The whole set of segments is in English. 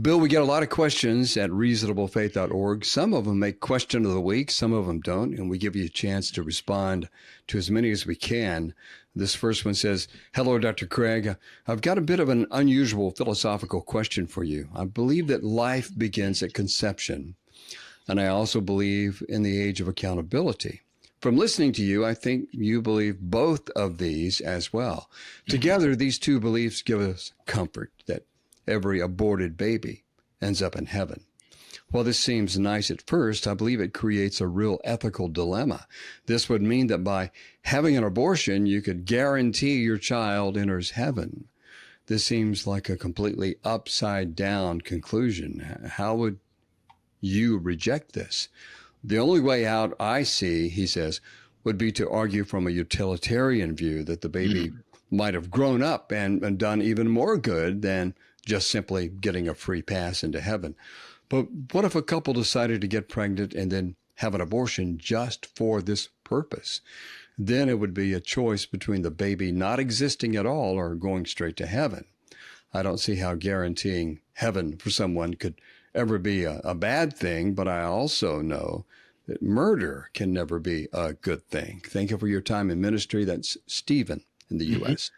Bill, we get a lot of questions at reasonablefaith.org. Some of them make question of the week, some of them don't, and we give you a chance to respond to as many as we can. This first one says, "Hello, Dr. Craig. I've got a bit of an unusual philosophical question for you. I believe that life begins at conception, and I also believe in the age of accountability. From listening to you, I think you believe both of these as well. Together, these two beliefs give us comfort that every aborted baby ends up in heaven. While this seems nice at first, I believe it creates a real ethical dilemma. This would mean that by having an abortion, you could guarantee your child enters heaven. This seems like a completely upside down conclusion. How would you reject this? The only way out I see," he says, "would be to argue from a utilitarian view that the baby might have grown up and done even more good than just simply getting a free pass into heaven. But what if a couple decided to get pregnant and then have an abortion just for this purpose? Then it would be a choice between the baby not existing at all or going straight to heaven. I don't see how guaranteeing heaven for someone could ever be a bad thing, but I also know that murder can never be a good thing. Thank you for your time in ministry." That's Stephen in the U.S.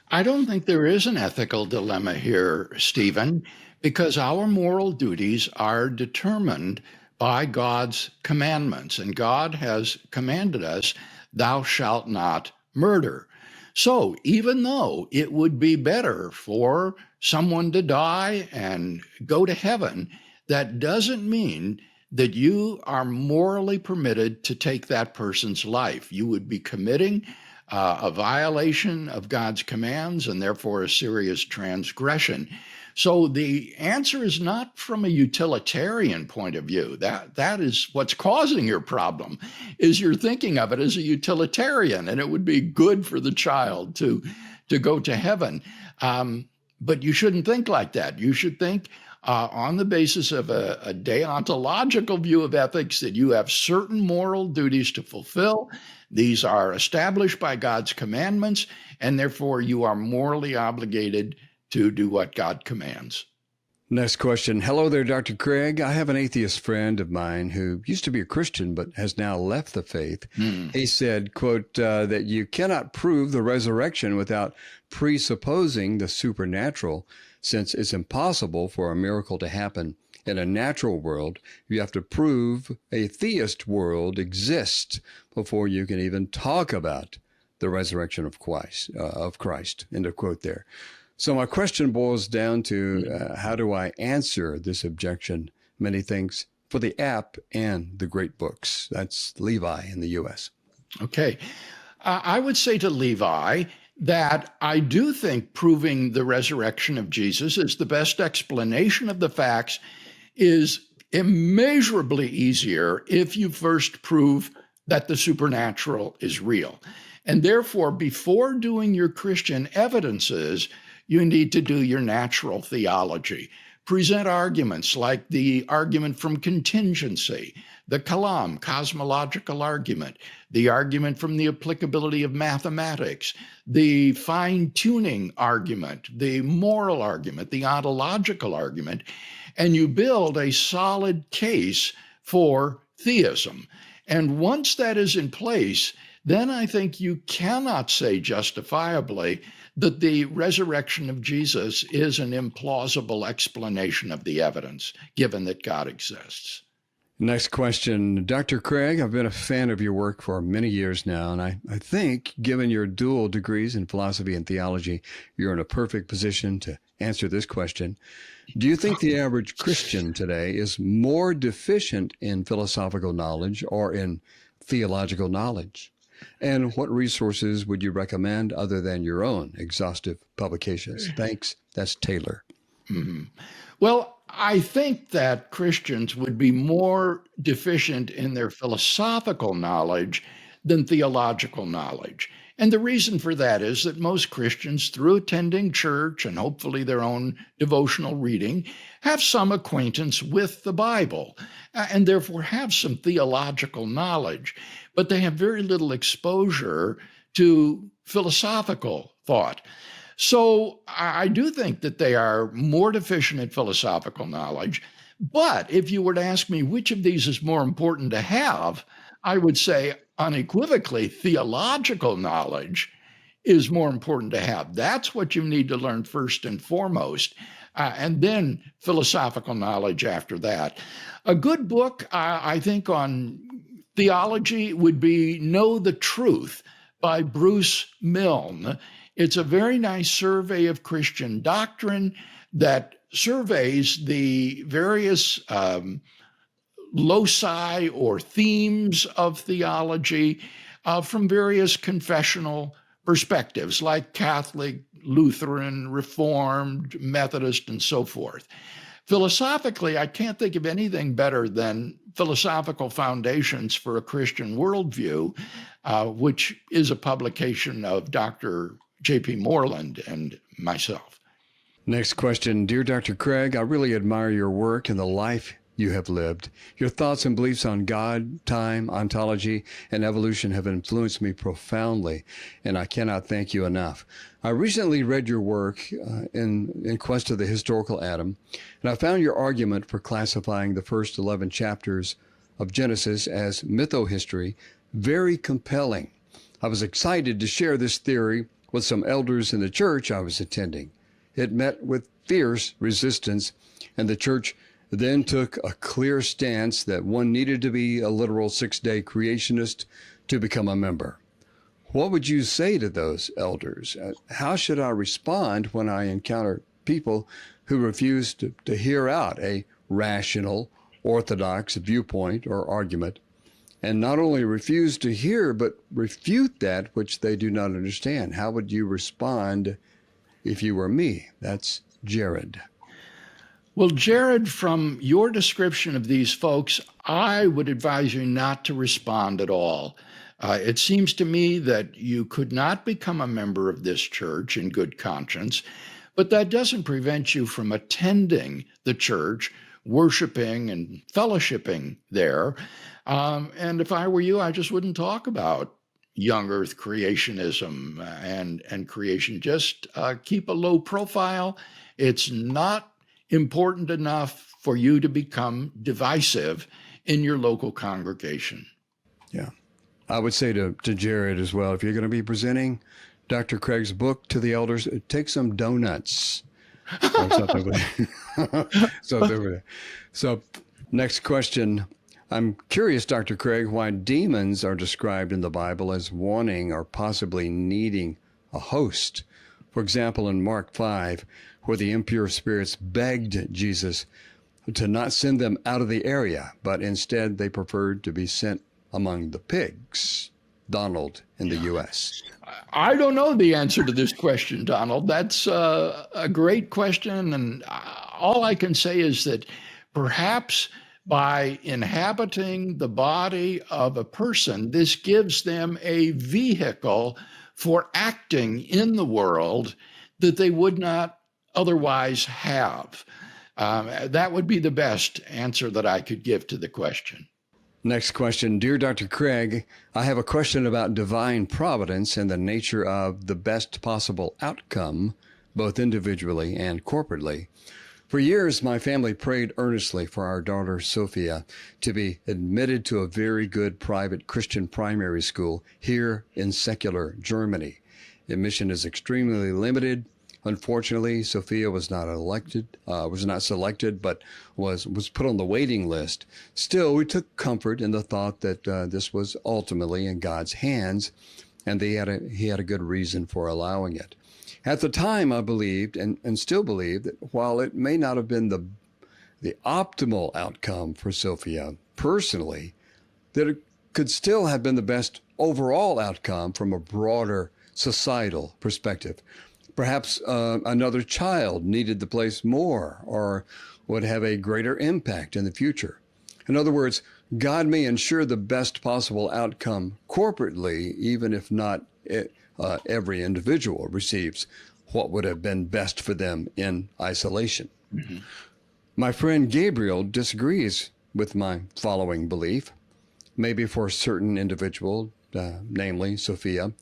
I don't think there is an ethical dilemma here, Stephen, because our moral duties are determined by God's commandments, and God has commanded us, "Thou shalt not murder." So even though it would be better for someone to die and go to heaven, that doesn't mean that you are morally permitted to take that person's life. You would be committing a violation of God's commands and therefore a serious transgression. So the answer is not from a utilitarian point of view. That is what's causing your problem, is you're thinking of it as a utilitarian, and it would be good for the child to go to heaven. But you shouldn't think like that. You should think on the basis of a deontological view of ethics, that you have certain moral duties to fulfill. These are established by God's commandments, and therefore you are morally obligated to do what God commands. Next question. "Hello there, Dr. Craig. I have an atheist friend of mine who used to be a Christian but has now left the faith. He said, quote, that you cannot prove the resurrection without presupposing the supernatural, since it's impossible for a miracle to happen in a natural world. You have to prove a theist world exists before you can even talk about the resurrection of Christ. End of quote there. So my question boils down to how do I answer this objection? Many thanks for the app and the great books." That's Levi in the U.S. Okay. I would say to Levi that I do think proving the resurrection of Jesus is the best explanation of the facts is immeasurably easier if you first prove that the supernatural is real. And therefore, before doing your Christian evidences, you need to do your natural theology. Present arguments like the argument from contingency, the kalam, cosmological argument, the argument from the applicability of mathematics, the fine-tuning argument, the moral argument, the ontological argument, and you build a solid case for theism. And once that is in place, then I think you cannot say justifiably that the resurrection of Jesus is an implausible explanation of the evidence, given that God exists. Next question. "Dr. Craig, I've been a fan of your work for many years now, and I think, given your dual degrees in philosophy and theology, you're in a perfect position to answer this question. Do you think the average Christian today is more deficient in philosophical knowledge or in theological knowledge? And what resources would you recommend other than your own exhaustive publications? Thanks." That's Taylor. Well, I think that Christians would be more deficient in their philosophical knowledge than theological knowledge. And the reason for that is that most Christians, through attending church and hopefully their own devotional reading, have some acquaintance with the Bible and therefore have some theological knowledge, but they have very little exposure to philosophical thought. So I do think that they are more deficient in philosophical knowledge. But if you were to ask me which of these is more important to have, I would say unequivocally theological knowledge is more important to have. That's what you need to learn first and foremost, and then philosophical knowledge after that. A good book, I think, on theology would be Know the Truth by Bruce Milne. It's a very nice survey of Christian doctrine that surveys the various loci or themes of theology from various confessional perspectives, like Catholic, Lutheran, Reformed, Methodist, and so forth. Philosophically, I can't think of anything better than Philosophical Foundations for a Christian Worldview, which is a publication of Dr. J.P. Moreland and myself. Next question. Dear Dr. Craig, I really admire your work and the life you have lived. Your thoughts and beliefs on God, time, ontology, and evolution have influenced me profoundly, and I cannot thank you enough. I recently read your work in Quest of the Historical Adam, and I found your argument for classifying the first 11 chapters of Genesis as mytho-history very compelling. I was excited to share this theory with some elders in the church I was attending. It met with fierce resistance, and the church then took a clear stance that one needed to be a literal six-day creationist to become a member. What would you say to those elders? How should I respond when I encounter people who refuse to hear out a rational, orthodox viewpoint or argument, and not only refuse to hear, but refute that which they do not understand? How would you respond if you were me? That's Jared. Well, Jared, from your description of these folks, I would advise you not to respond at all. It seems to me that you could not become a member of this church in good conscience, but that doesn't prevent you from attending the church, worshiping and fellowshipping there. And if I were you, I just wouldn't talk about young earth creationism and creation. Just keep a low profile. It's not important enough for you to become divisive in your local congregation. Yeah. I would say to Jared as well, if you're going to be presenting Dr. Craig's book to the elders, take some donuts or something. So next question. I'm curious, Dr. Craig, why demons are described in the Bible as wanting or possibly needing a host. For example, in Mark 5, where the impure spirits begged Jesus to not send them out of the area, but instead they preferred to be sent among the pigs. Donald in the U.S. I don't know the answer to this question, Donald. That's a great question. And all I can say is that perhaps by inhabiting the body of a person, this gives them a vehicle for acting in the world that they would not otherwise have. That would be the best answer that I could give to the question. Next question. Dear Dr. Craig, I have a question about divine providence and the nature of the best possible outcome, both individually and corporately. For years, my family prayed earnestly for our daughter, Sophia, to be admitted to a very good private Christian primary school here in secular Germany. Admission is extremely limited. Unfortunately, Sophia was not selected, but was put on the waiting list. Still, we took comfort in the thought that this was ultimately in God's hands, and he had a good reason for allowing it. At the time, I believed, and still believe, that while it may not have been the optimal outcome for Sophia personally, that it could still have been the best overall outcome from a broader societal perspective. Perhaps another child needed the place more or would have a greater impact in the future. In other words, God may ensure the best possible outcome corporately, even if not every individual receives what would have been best for them in isolation. Mm-hmm. My friend Gabriel disagrees with my following belief. Maybe for a certain individual, namely Sophia,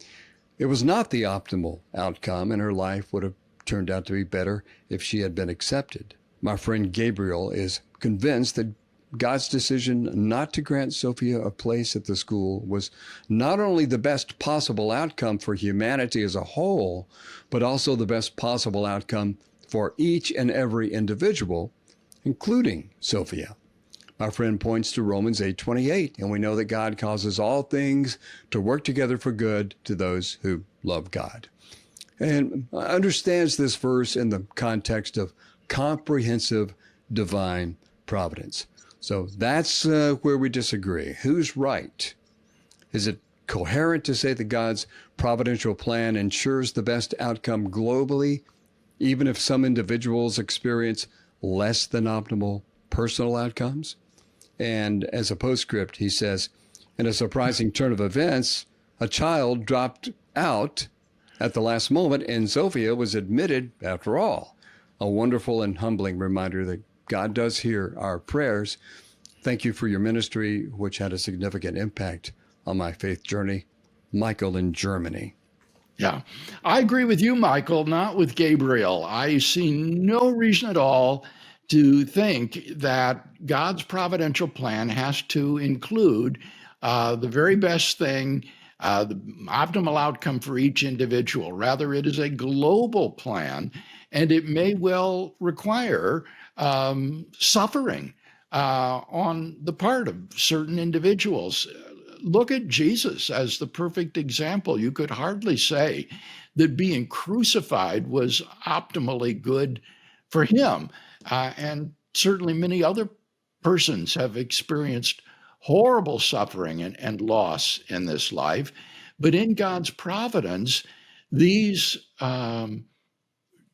It was not the optimal outcome, and her life would have turned out to be better if she had been accepted. My friend Gabriel is convinced that God's decision not to grant Sophia a place at the school was not only the best possible outcome for humanity as a whole, but also the best possible outcome for each and every individual, including Sophia. My friend points to Romans 8:28, and we know that God causes all things to work together for good to those who love God. And understands this verse in the context of comprehensive divine providence. So that's where we disagree. Who's right? Is it coherent to say that God's providential plan ensures the best outcome globally, even if some individuals experience less than optimal personal outcomes? And as a postscript, he says, in a surprising turn of events, a child dropped out at the last moment, and Sophia was admitted after all. A wonderful and humbling reminder that God does hear our prayers. Thank you for your ministry, which had a significant impact on my faith journey. Michael in Germany. Yeah, I agree with you, Michael, not with Gabriel. I see no reason at all to think that God's providential plan has to include the very best thing, the optimal outcome for each individual. Rather, it is a global plan, and it may well require suffering on the part of certain individuals. Look at Jesus as the perfect example. You could hardly say that being crucified was optimally good for him. And certainly many other persons have experienced horrible suffering and loss in this life. But in God's providence, these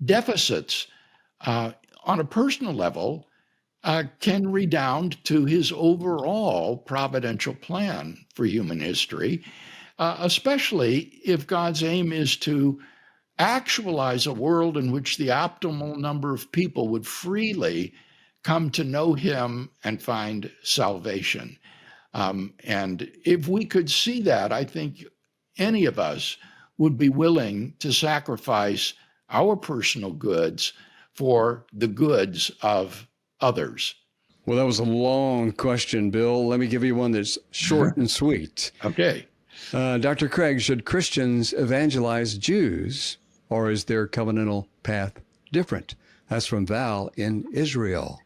deficits on a personal level can redound to his overall providential plan for human history, especially if God's aim is to actualize a world in which the optimal number of people would freely come to know him and find salvation. And if we could see that, I think any of us would be willing to sacrifice our personal goods for the goods of others. Well, that was a long question, Bill. Let me give you one that's short and sweet. Okay. Dr. Craig, should Christians evangelize Jews, or is their covenantal path different? That's from Val in Israel.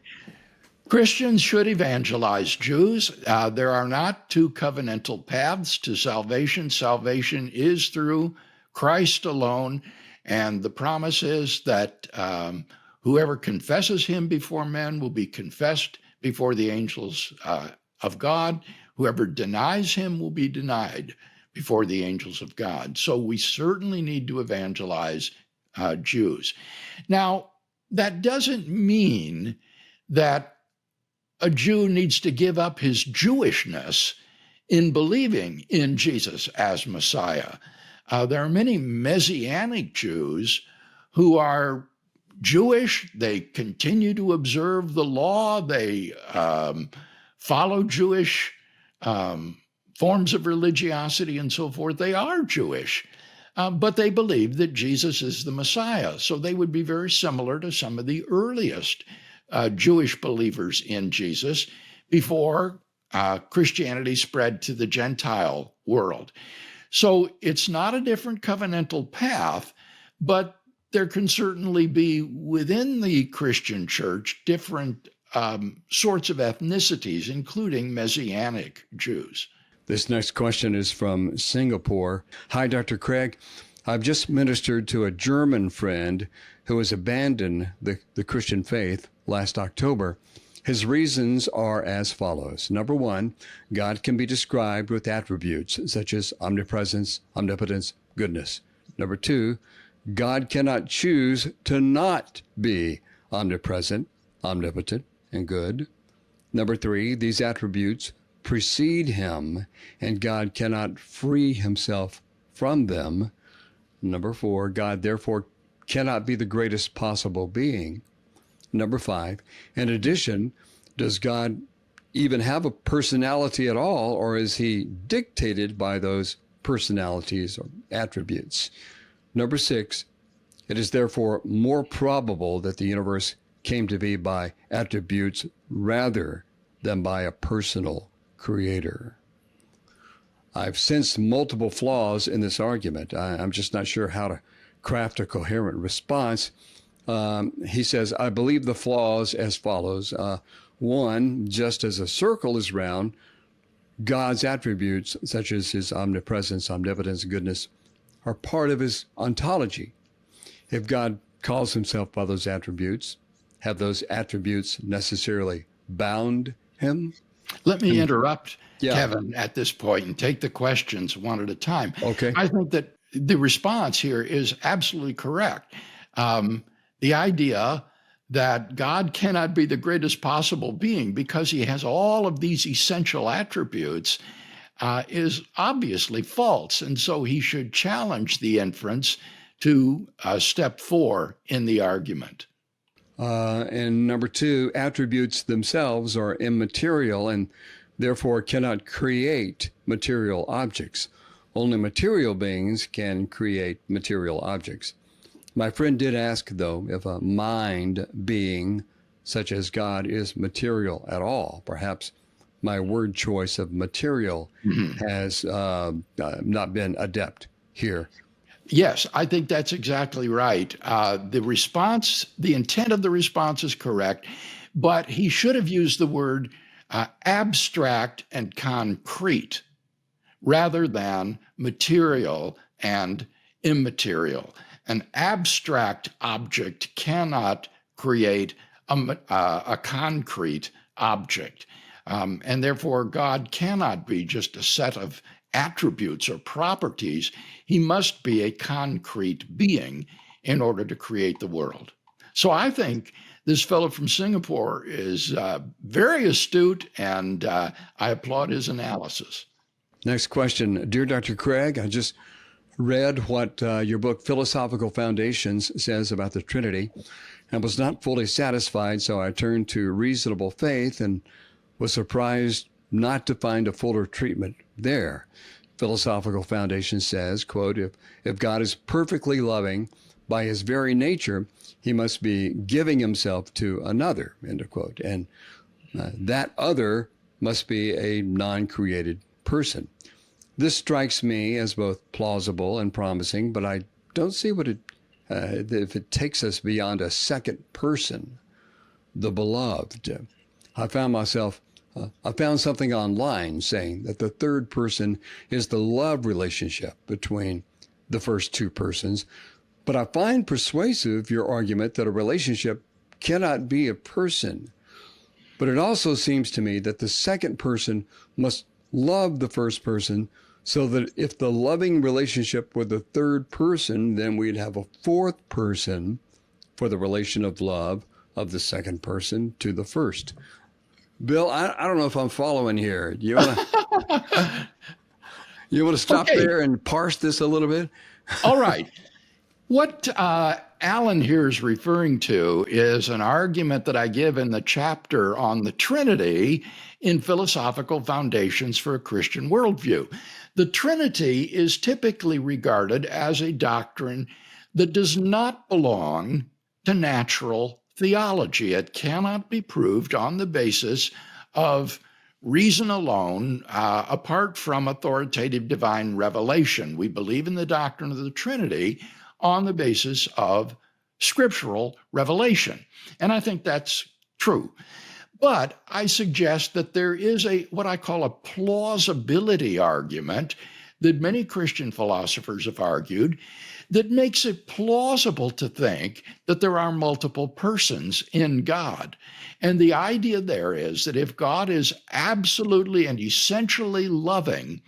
Christians should evangelize Jews. There are not two covenantal paths to salvation. Salvation is through Christ alone, and the promise is that whoever confesses him before men will be confessed before the angels of God. Whoever denies him will be denied before the angels of God. So we certainly need to evangelize Jews. Now, that doesn't mean that a Jew needs to give up his Jewishness in believing in Jesus as Messiah. There are many Messianic Jews who are Jewish. They continue to observe the law. They follow Jewish forms of religiosity and so forth. They are Jewish, but they believe that Jesus is the Messiah. So they would be very similar to some of the earliest Jewish believers in Jesus before Christianity spread to the Gentile world. So it's not a different covenantal path, but there can certainly be within the Christian church different sorts of ethnicities, including Messianic Jews. This next question is from Singapore. Hi, Dr. Craig. I've just ministered to a German friend who has abandoned the Christian faith last October. His reasons are as follows. Number one, God can be described with attributes such as omnipresence, omnipotence, goodness. Number two, God cannot choose to not be omnipresent, omnipotent, and good. Number three, these attributes precede him, and God cannot free himself from them. Number four, God therefore cannot be the greatest possible being. Number five, in addition, does God even have a personality at all, or is he dictated by those personalities or attributes. Number 6, it is therefore more probable that the universe came to be by attributes rather than by a personal creator. I've sensed multiple flaws in this argument. I'm just not sure how to craft a coherent response. He says, I believe the flaws as follows. 1, just as a circle is round, God's attributes, such as his omnipresence, omnipotence, goodness, are part of his ontology. If God calls himself by those attributes, have those attributes necessarily bound him? Let me interrupt, Yeah. Kevin, at this point and take the questions one at a time. Okay. I think that the response here is absolutely correct. The idea that God cannot be the greatest possible being because he has all of these essential attributes is obviously false. And so he should challenge the inference to step 4 in the argument. And number 2, attributes themselves are immaterial and therefore cannot create material objects. Only material beings can create material objects. My friend did ask, though, if a mind being such as God is material at all. Perhaps my word choice of material has not been adept here. Yes, I think that's exactly right. The intent of the response is correct, but he should have used the word abstract and concrete rather than material and immaterial. An abstract object cannot create a concrete object. And therefore, God cannot be just a set of attributes or properties. He must be a concrete being in order to create the world. So I think this fellow from Singapore is very astute, and I applaud his analysis. Next question. Dear Dr. Craig, I just read what your book, Philosophical Foundations, says about the Trinity and was not fully satisfied, so I turned to reasonable faith and was surprised not to find a fuller treatment there. Philosophical Foundation says, quote, if God is perfectly loving by his very nature, he must be giving himself to another, end of quote. And that other must be a non-created person. This strikes me as both plausible and promising, but I don't see what if it takes us beyond a second person, the beloved. I found something online saying that the third person is the love relationship between the first two persons, but I find persuasive your argument that a relationship cannot be a person. But it also seems to me that the second person must love the first person, so that if the loving relationship were the third person, then we'd have a fourth person for the relation of love of the second person to the first. Bill, I don't know if I'm following here. You want to stop there and parse this a little bit? All right. What Alan here is referring to is an argument that I give in the chapter on the Trinity in Philosophical Foundations for a Christian Worldview. The Trinity is typically regarded as a doctrine that does not belong to natural theology. It cannot be proved on the basis of reason alone, apart from authoritative divine revelation. We believe in the doctrine of the Trinity on the basis of scriptural revelation. And I think that's true. But I suggest that there is what I call a plausibility argument that many Christian philosophers have argued that makes it plausible to think that there are multiple persons in God. And the idea there is that if God is absolutely and essentially loving,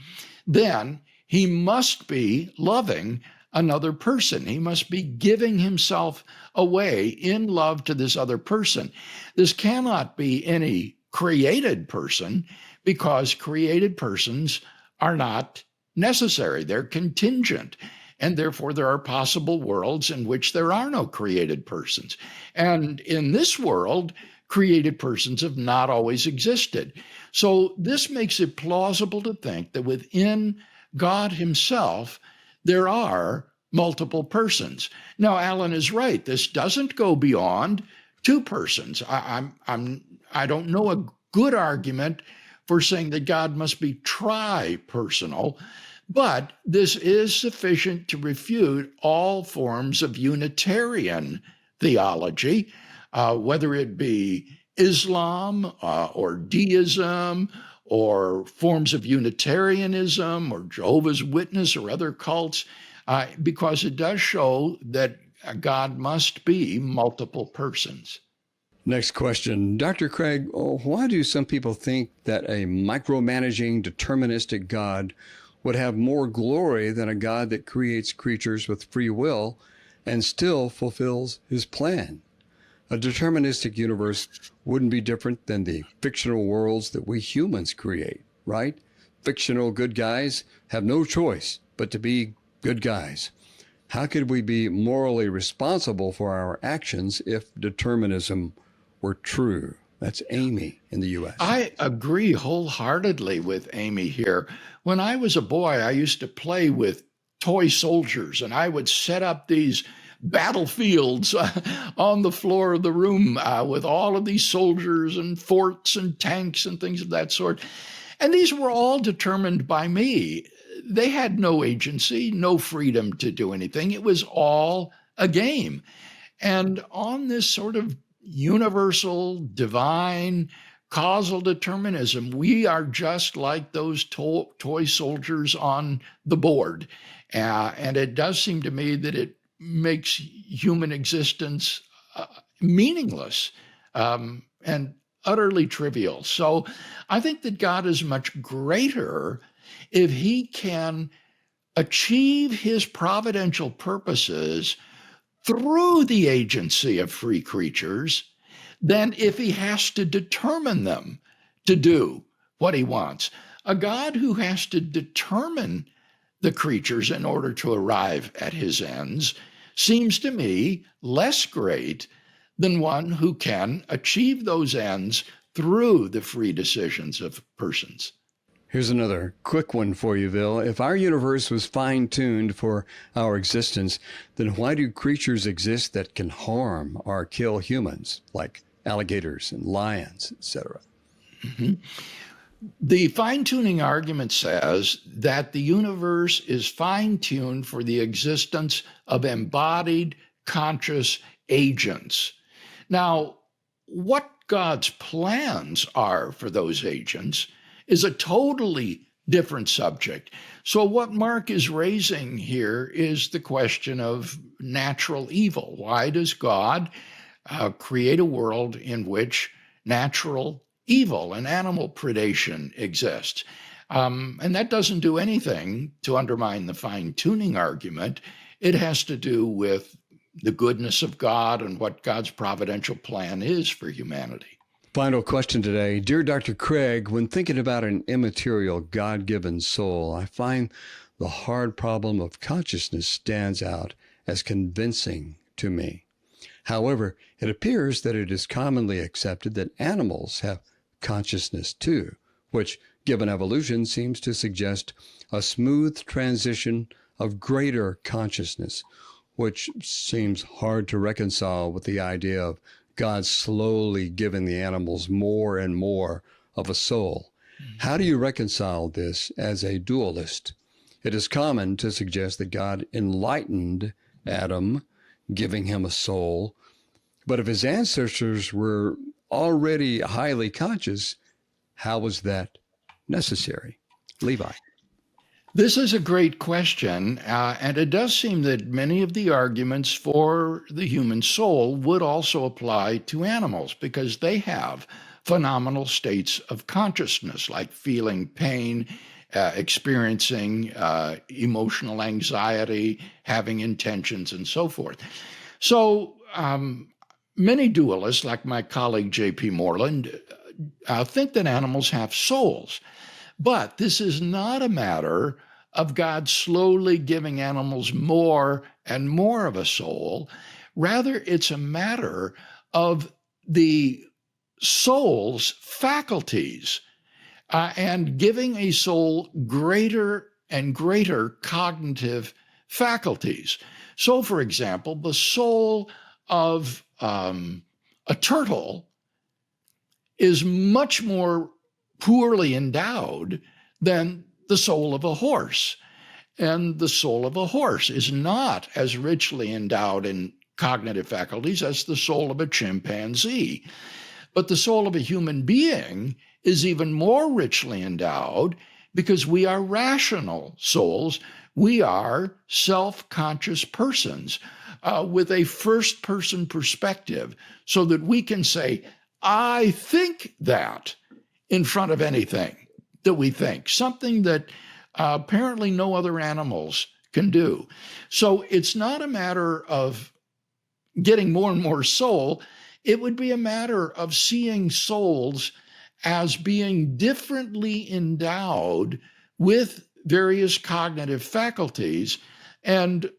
then he must be loving another person. He must be giving himself away in love to this other person. This cannot be any created person, because created persons are not necessary. They're contingent. And therefore, there are possible worlds in which there are no created persons. And in this world, created persons have not always existed. So this makes it plausible to think that within God himself, there are multiple persons. Now, Alan is right. This doesn't go beyond two persons. I don't know a good argument for saying that God must be tri-personal, but this is sufficient to refute all forms of Unitarian theology, whether it be Islam or deism or forms of Unitarianism or Jehovah's Witness or other cults, because it does show that God must be multiple persons. Next question. Dr. Craig, why do some people think that a micromanaging, deterministic God would have more glory than a God that creates creatures with free will and still fulfills his plan? A deterministic universe wouldn't be different than the fictional worlds that we humans create, right? Fictional good guys have no choice but to be good guys. How could we be morally responsible for our actions if determinism were true? That's Amy in the U.S. I agree wholeheartedly with Amy here. When I was a boy, I used to play with toy soldiers, and I would set up these battlefields on the floor of the room with all of these soldiers and forts and tanks and things of that sort. And these were all determined by me. They had no agency, no freedom to do anything. It was all a game. And on this sort of universal, divine, causal determinism, we are just like those toy soldiers on the board. And it does seem to me that it makes human existence meaningless and utterly trivial. So I think that God is much greater if he can achieve his providential purposes through the agency of free creatures than if he has to determine them to do what he wants. A God who has to determine the creatures in order to arrive at his ends seems to me less great than one who can achieve those ends through the free decisions of persons. Here's another quick one for you, Bill. If our universe was fine-tuned for our existence, then why do creatures exist that can harm or kill humans, like alligators and lions, etc.? Mm-hmm. The fine-tuning argument says that the universe is fine-tuned for the existence of embodied conscious agents. Now, what God's plans are for those agents is a totally different subject. So what Mark is raising here is the question of natural evil. Why does God create a world in which natural evil and animal predation exists? And that doesn't do anything to undermine the fine-tuning argument. It has to do with the goodness of God and what God's providential plan is for humanity. Final question today. Dear Dr. Craig, when thinking about an immaterial God-given soul, I find the hard problem of consciousness stands out as convincing to me. However, it appears that it is commonly accepted that animals have consciousness too, which, given evolution, seems to suggest a smooth transition of greater consciousness, which seems hard to reconcile with the idea of God slowly giving the animals more and more of a soul. How do you reconcile this as a dualist? It is common to suggest that God enlightened Adam, giving him a soul, but if his ancestors were already highly conscious, how was that necessary? Levi. This is a great question, and it does seem that many of the arguments for the human soul would also apply to animals because they have phenomenal states of consciousness, like feeling pain, experiencing emotional anxiety, having intentions, and so forth. So many dualists, like my colleague J.P. Moreland, think that animals have souls. But this is not a matter of God slowly giving animals more and more of a soul. Rather, it's a matter of the soul's faculties and giving a soul greater and greater cognitive faculties. So, for example, the soul of a turtle is much more poorly endowed than the soul of a horse. And the soul of a horse is not as richly endowed in cognitive faculties as the soul of a chimpanzee. But the soul of a human being is even more richly endowed because we are rational souls. We are self-conscious persons with a first-person perspective so that we can say, I think that, in front of anything that we think, something that apparently no other animals can do. So it's not a matter of getting more and more soul. It would be a matter of seeing souls as being differently endowed with various cognitive faculties and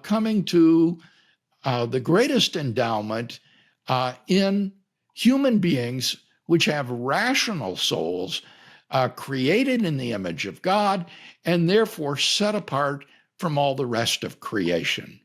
coming to the greatest endowment in human beings, which have rational souls created in the image of God and therefore set apart from all the rest of creation.